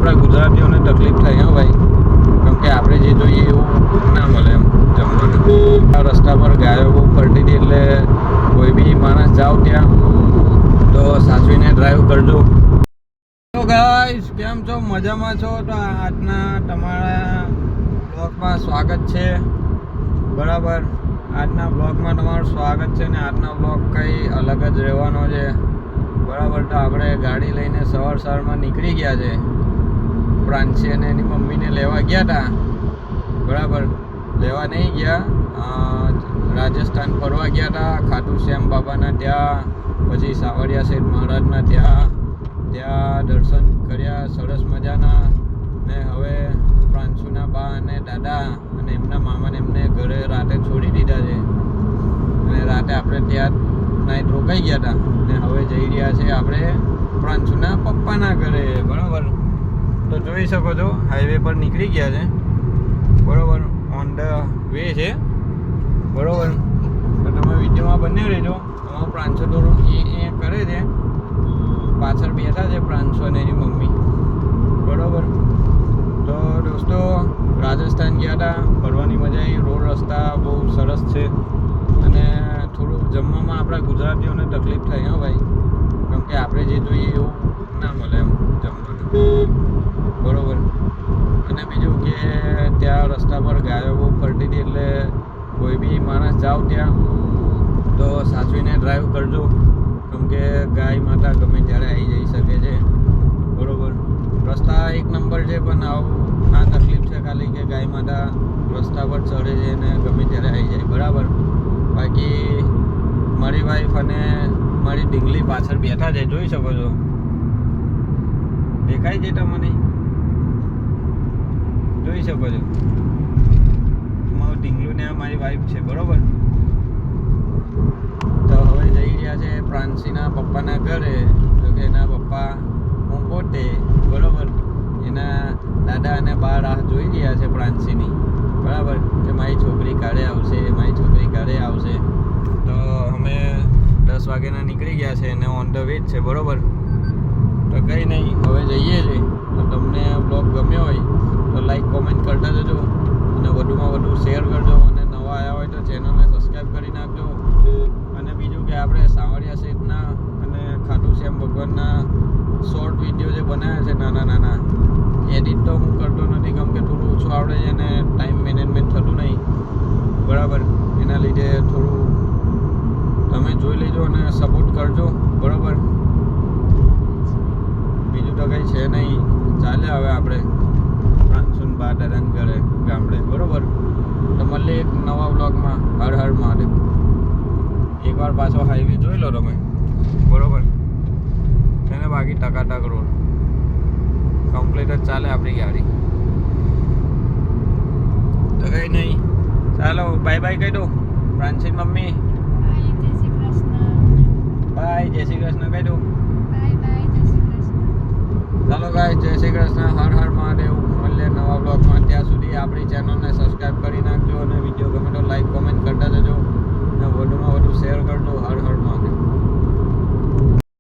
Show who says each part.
Speaker 1: આપણા ગુજરાતીઓને તકલીફ થાય હા ભાઈ, કેમ કે આપણે જે જોઈએ એવું ના મળે એમ જમવાનું. આ રસ્તા પર ગાયો બહુ ફરતી હતી, એટલે કોઈ બી માણસ જાઓ ત્યાં તો સાચવીને ડ્રાઈવ કરજો. તો ગાઈસ, કેમ છો? મજામાં છો? તો આજના તમારા બ્લોગમાં સ્વાગત છે. બરાબર, આજના બ્લોગમાં તમારું સ્વાગત છે ને આજનો બ્લોગ કંઈ અલગ જ રહેવાનો છે. બરાબર, તો આપણે ગાડી લઈને સવારમાં નીકળી ગયા છે. પ્રાંશી અને એની મમ્મીને લેવા ગયા હતા. બરાબર, લેવા નહીં ગયા, રાજસ્થાન ફરવા ગયા હતા. ખાટુ શ્યામ બાબાના ત્યાં, પછી સાવરિયા શેઠ મહારાજના ત્યાં દર્શન કર્યા સરસ મજાના. ને હવે પ્રાંશુના બા અને દાદા અને એમના મામાને એમને ઘરે રાતે છોડી દીધા છે. અને રાતે આપણે ત્યાં નાઈટ રોકાઈ ગયા હતા. ને હવે જઈ રહ્યા છે આપણે પ્રાંશુના પપ્પાના ઘરે. બરાબર, તો જોઈ શકો છો હાઈવે પર નીકળી ગયા છે. બરાબર, ઓન ધ વે છે. બરાબર, તો તમે વિડીયોમાં બન્યા રહેજો. અમારો પ્રાંશુ થોડું એ કરે છે, પાછળ બેઠા છે પ્રાંશુ અને એની મમ્મી. બરાબર, તો દોસ્તો રાજસ્થાન ગયા હતા, ફરવાની મજા આવી. રોડ રસ્તા બહુ સરસ છે અને થોડું જમવામાં આપણા ગુજરાતીઓને તકલીફ થાય હા ભાઈ, કેમ કે આપણે જે જોઈએ એવું ના મળે એમ જમવાનું. બરાબર, અને બીજું કે ત્યાં રસ્તા પર ગાયો બહુ ફરતી હતી, એટલે કોઈ બી માણસ જાઓ ત્યાં તો સાચવીને ડ્રાઈવ કરજો, કેમ કે ગાય માતા ગમે ત્યારે આવી જઈ શકે છે. બરાબર, રસ્તા એક નંબર છે, પણ આ તકલીફ છે ખાલી કે ગાય માતા રસ્તા પર ચડે છે અને ગમે ત્યારે આવી જાય. બરાબર, બાકી મારી વાઈફ અને મારી ઢીંગલી પાછળ બેઠા છે, જોઈ શકો છો. દેખાય છે તમને? જોઈ શકો છો મારું ઢીંગલું ને મારી વાઈફ છે. બરાબર, તો હવે જઈ રહ્યા છે પ્રાંશીના પપ્પાના ઘરે. તો કે એના પપ્પા હું પોતે, બરાબર, એના દાદા અને બા રાહ જોઈ રહ્યા છે પ્રાંશીની. બરાબર, કે મારી છોકરી કાલે આવશે, મારી છોકરી કાલે આવશે. તો અમે 10 વાગ્યાના નીકળી ગયા છે અને ઓન ધ વે જ છે. બરાબર, તો કંઈ નહીં, હવે જઈએ છીએ. તો તમને બ્લોગ ગમ્યો હોય તો લાઈક કોમેન્ટ કરતા જજો અને વધુમાં વધુ શેર કરજો. અને નવા આવ્યા હોય તો ચેનલને સબસ્ક્રાઈબ કરી નાખજો. અને બીજું કે આપણે સાવરિયા શેઠના અને ખાટુ શ્યામ ભગવાનના શોર્ટ વિડીયો જે બનાવ્યા છે નાના નાના, એડિટ તો હું કરતો નથી, કેમ કે થોડું ઓછું આવડે છે અને ટાઈમ મેનેજમેન્ટ થતું નહીં. બરાબર, એના લીધે થોડું તમે જોઈ લેજો અને સપોર્ટ કરજો. બરાબર, બીજું તો કંઈ છે નહીં. ચાલે હવે આપણે પ્રાંશુન બા દાદાના ઘરે ગામડે. બરાબર, તો મળીએ એક નવા બ્લોગમાં. હર હર મહાદેવ. એકવાર પાછો હાઈવે જોઈ લો તમે. બરાબર છે ને, બાકી ટકાટક રોડ કમ્પ્લીટ જ ચાલે આપણી ગાડી. તો કંઈ નહીં, ચાલો બાય બાય કહી દો પ્રાંશી મમ્મી. બાય, જય શ્રી કૃષ્ણ કહી દો. ચાલો ગાય, જય શ્રી કૃષ્ણ. હર હર મહાદેવ. મળીએ નવા બ્લોગમાં. ત્યાં સુધી આપણી ચેનલને સબસ્ક્રાઈબ કરી